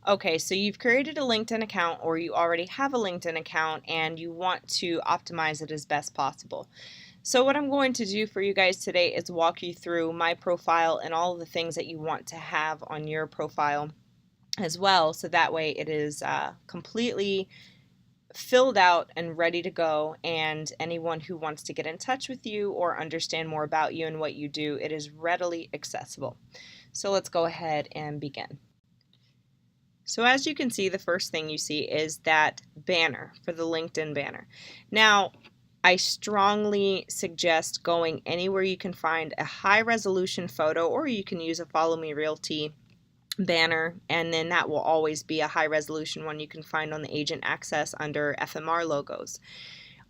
Okay, so you've created a LinkedIn account or you already have a LinkedIn account and you want to optimize it as best possible. So what I'm going to do for you guys today is walk you through my profile and all of the things that you want to have on your profile as well, so that way it is completely filled out and ready to go, and anyone who wants to get in touch with you or understand more about you and what you do, it is readily accessible. So let's go ahead and begin. So as you can see, the first thing you see is that banner for the LinkedIn banner. Now, I strongly suggest going anywhere you can find a high resolution photo, or you can use a Follow Me Realty banner, and then that will always be a high resolution one you can find on the agent access under FMR logos.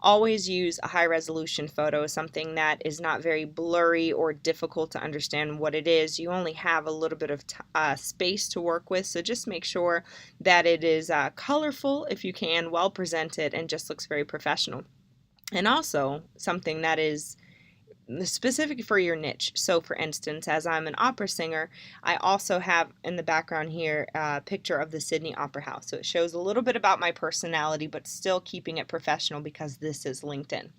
Always use a high resolution photo, something that is not very blurry or difficult to understand what it is. You only have a little bit of space to work with, so just make sure that it is colorful if you can, well presented, and just looks very professional. And also something that is specific for your niche. So for instance, as I'm an opera singer, I also have in the background here a picture of the Sydney Opera House. So it shows a little bit about my personality, but still keeping it professional because this is LinkedIn.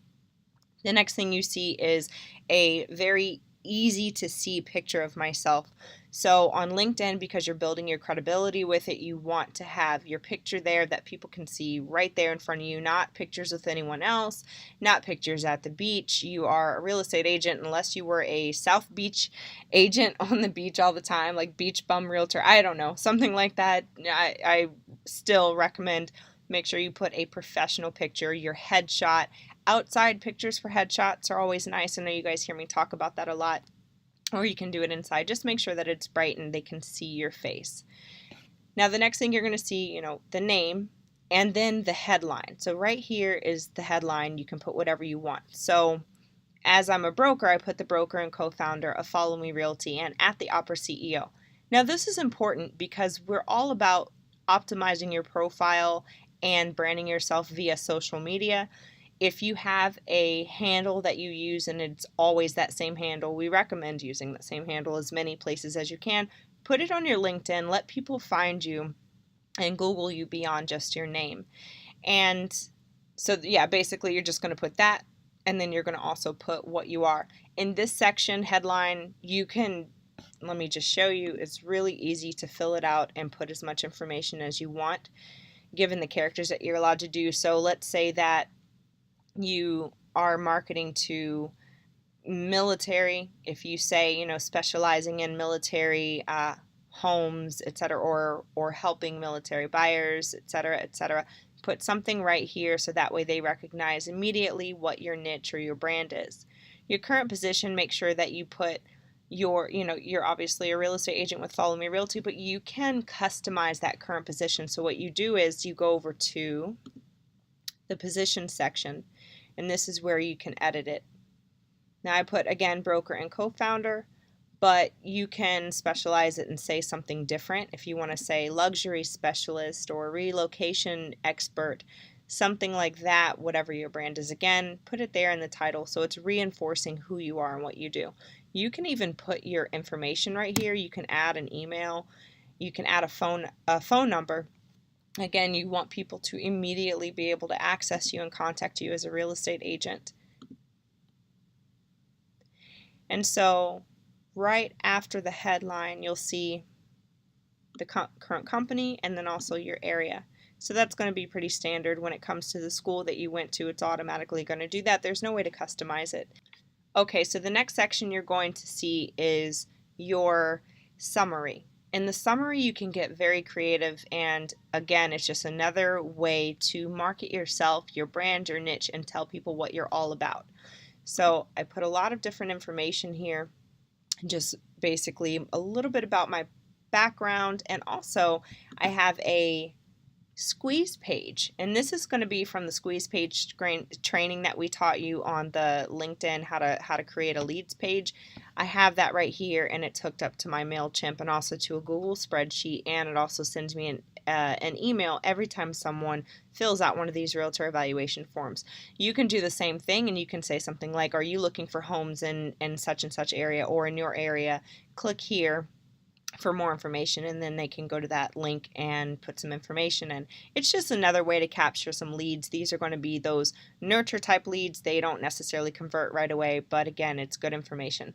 The next thing you see is a very easy to see picture of myself. So on LinkedIn, because you're building your credibility with it, you want to have your picture there that people can see right there in front of you, not pictures with anyone else, not pictures at the beach. You are a real estate agent unless you were a South Beach agent on the beach all the time, like beach bum realtor. I don't know, something like that. I still recommend make sure you put a professional picture, your headshot. Outside pictures for headshots are always nice. I know you guys hear me talk about that a lot. Or you can do it inside. Just make sure that it's bright and they can see your face. Now the next thing you're going to see, the name and then the headline. So right here is the headline. You can put whatever you want. So as I'm a broker, I put the broker and co-founder of Follow Me Realty and at the Opera CEO. Now this is important because we're all about optimizing your profile and branding yourself via social media. If you have a handle that you use and it's always that same handle, we recommend using that same handle as many places as you can. Put it on your LinkedIn, let people find you and Google you beyond just your name. And so, yeah, basically you're just going to put that, and then you're going to also put what you are. In this section, headline, you can, let me just show you, it's really easy to fill it out and put as much information as you want, given the characters that you're allowed to do. So let's say that you are marketing to military. If you say, specializing in military homes, etc., or helping military buyers, etc., put something right here so that way they recognize immediately what your niche or your brand is. Your current position, make sure that you put you're obviously a real estate agent with Follow Me Realty, but you can customize that current position. So what you do is you go over to the position section, and this is where you can edit it. Now I put, again, broker and co-founder, but you can specialize it and say something different. If you want to say luxury specialist or relocation expert, something like that, whatever your brand is, again, put it there in the title so it's reinforcing who you are and what you do. You can even put your information right here. You can add an email. You can add a phone number. Again, you want people to immediately be able to access you and contact you as a real estate agent. And so right after the headline, you'll see the current company and then also your area. So that's going to be pretty standard when it comes to the school that you went to. It's automatically going to do that. There's no way to customize it. Okay, so the next section you're going to see is your summary. In the summary, you can get very creative, and again, it's just another way to market yourself, your brand, your niche, and tell people what you're all about. So I put a lot of different information here, just basically a little bit about my background, and also I have a squeeze page, and this is going to be from the squeeze page training that we taught you on the LinkedIn how to create a leads page. I have that right here, and it's hooked up to my MailChimp and also to a Google spreadsheet, and it also sends me an email every time someone fills out one of these realtor evaluation forms. You can do the same thing, and you can say something like, are you looking for homes in such and such area or in your area? Click here for more information, and then they can go to that link and put some information in. It's just another way to capture some leads. These are going to be those nurture type leads. They don't necessarily convert right away, but again, it's good information.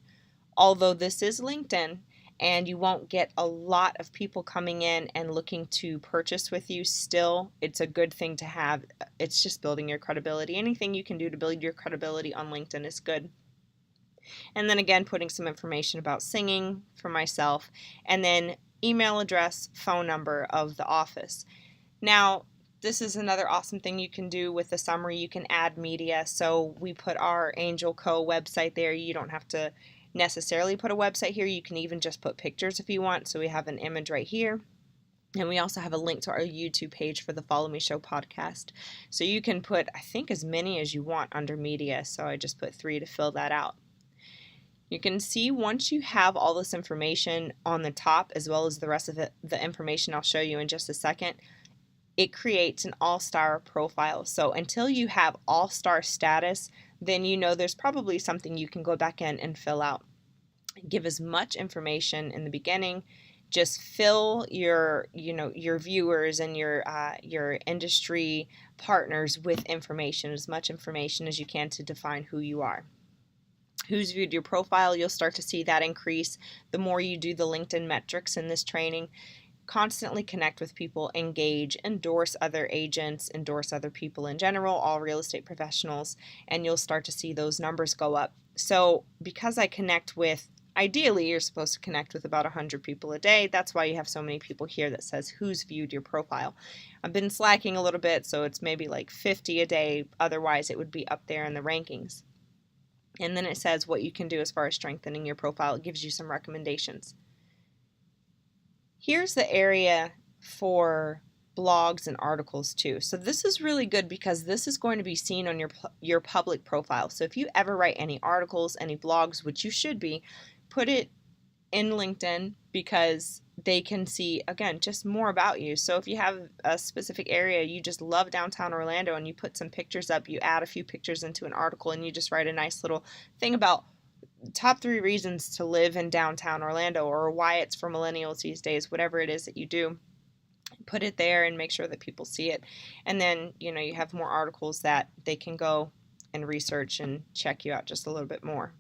Although this is LinkedIn and you won't get a lot of people coming in and looking to purchase with you, still, it's a good thing to have. It's just building your credibility. Anything you can do to build your credibility on LinkedIn is good. And then again, putting some information about singing for myself, and then email address, phone number of the office. Now, this is another awesome thing you can do with the summary. You can add media. So we put our Angel Co. website there. You don't have to necessarily put a website here. You can even just put pictures if you want. So we have an image right here. And we also have a link to our YouTube page for the Follow Me Show podcast. So you can put, I think, as many as you want under media. So I just put 3 to fill that out. You can see once you have all this information on the top, as well as the rest of the information I'll show you in just a second, it creates an all-star profile. So until you have all-star status, then you know there's probably something you can go back in and fill out. Give as much information in the beginning. Just fill your viewers and your industry partners with information, as much information as you can to define who you are. Who's viewed your profile, you'll start to see that increase the more you do the LinkedIn metrics in this training. Constantly connect with people, engage, endorse other agents, endorse other people in general, all real estate professionals, and you'll start to see those numbers go up. So because I connect with, ideally you're supposed to connect with about 100 people a day. That's why you have so many people here that says who's viewed your profile. I've been slacking a little bit, so it's maybe like 50 a day. Otherwise it would be up there in the rankings. And then it says what you can do as far as strengthening your profile. It gives you some recommendations. Here's the area for blogs and articles too. So this is really good because this is going to be seen on your public profile. So if you ever write any articles, any blogs, which you should be, put it in LinkedIn because they can see, again, just more about you. So if you have a specific area, you just love downtown Orlando and you put some pictures up, you add a few pictures into an article and you just write a nice little thing about top 3 reasons to live in downtown Orlando, or why it's for millennials these days, whatever it is that you do, put it there and make sure that people see it. And then, you have more articles that they can go and research and check you out just a little bit more.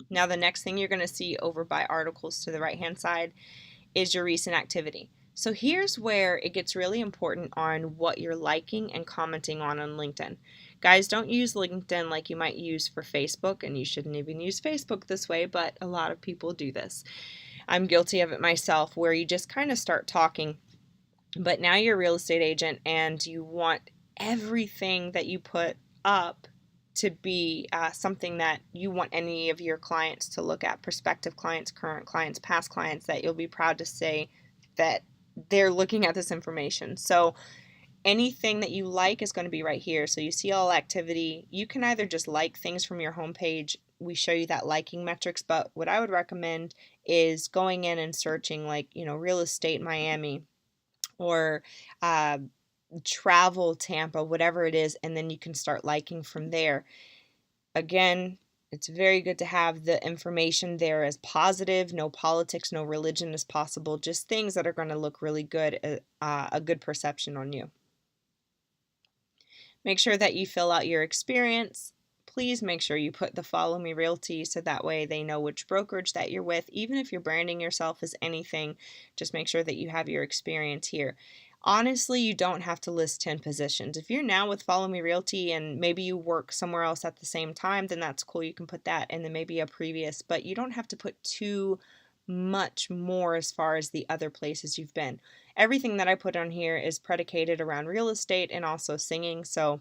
Now, the next thing you're going to see over by articles to the right-hand side is your recent activity. So here's where it gets really important on what you're liking and commenting on LinkedIn. Guys, don't use LinkedIn like you might use for Facebook, and you shouldn't even use Facebook this way, but a lot of people do this. I'm guilty of it myself, where you just kind of start talking, but now you're a real estate agent and you want everything that you put up to be something that you want any of your clients to look at, prospective clients, current clients, past clients, that you'll be proud to say that they're looking at this information. So anything that you like is going to be right here. So you see all activity. You can either just like things from your homepage. We show you that liking metrics, but what I would recommend is going in and searching like, real estate Miami, or travel Tampa, whatever it is, and then you can start liking from there. Again, it's very good to have the information there as positive, no politics, no religion as possible, just things that are going to look really good, a good perception on you. Make sure that you fill out your experience. Please make sure you put the Follow Me Realty so that way they know which brokerage that you're with. Even if you're branding yourself as anything, just make sure that you have your experience here. Honestly, you don't have to list 10 positions. If you're now with Follow Me Realty and maybe you work somewhere else at the same time, then that's cool. You can put that and then maybe a previous, but you don't have to put too much more as far as the other places you've been. Everything that I put on here is predicated around real estate and also singing, so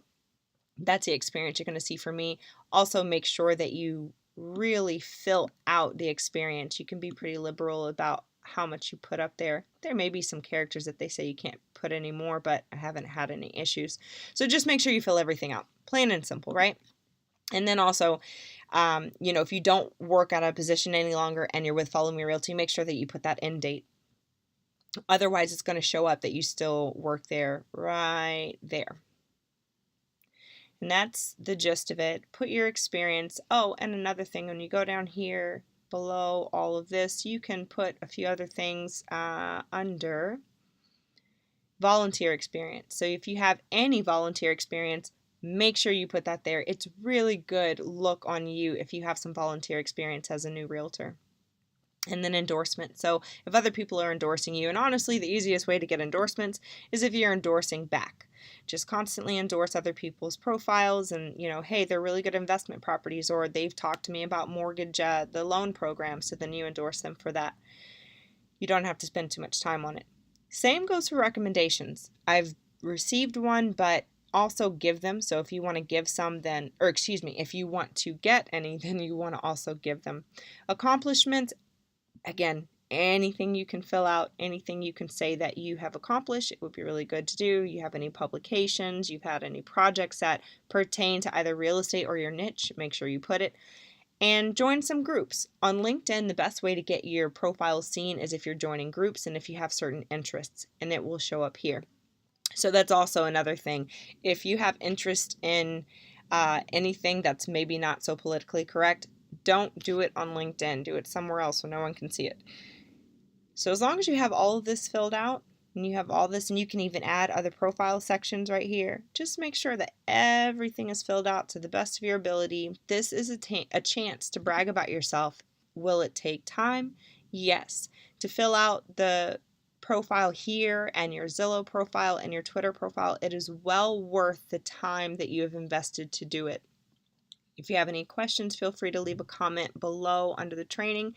that's the experience you're going to see from me. Also, make sure that you really fill out the experience. You can be pretty liberal about how much you put up there. There may be some characters that they say you can't put anymore, but I haven't had any issues. So just make sure you fill everything out. Plain and simple, right? And then also, if you don't work at a position any longer and you're with Follow Me Realty, make sure that you put that end date. Otherwise, it's going to show up that you still work there right there. And that's the gist of it. Put your experience. Oh, and another thing, when you go down here below all of this, you can put a few other things under volunteer experience. So if you have any volunteer experience, make sure you put that there. It's really good look on you if you have some volunteer experience as a new realtor. And then endorsement. So if other people are endorsing you, and honestly, the easiest way to get endorsements is if you're endorsing back. Just constantly endorse other people's profiles and, hey, they're really good investment properties, or they've talked to me about mortgage, the loan program, so then you endorse them for that. You don't have to spend too much time on it. Same goes for recommendations. I've received one, but also give them. So if you want to give some, then, or excuse me, if you want to get any, then you want to also give them. Accomplishments, again, anything you can fill out, anything you can say that you have accomplished, it would be really good to do. You have any publications, you've had any projects that pertain to either real estate or your niche, make sure you put it. And join some groups. On LinkedIn, the best way to get your profile seen is if you're joining groups and if you have certain interests, and it will show up here. So that's also another thing. If you have interest in anything that's maybe not so politically correct, don't do it on LinkedIn. Do it somewhere else so no one can see it. So as long as you have all of this filled out, and you have all this, and you can even add other profile sections right here, just make sure that everything is filled out to the best of your ability. This is a chance to brag about yourself. Will it take time? Yes. To fill out the profile here and your Zillow profile and your Twitter profile, it is well worth the time that you have invested to do it. If you have any questions, feel free to leave a comment below under the training.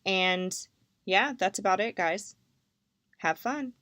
And yeah, that's about it, guys. Have fun.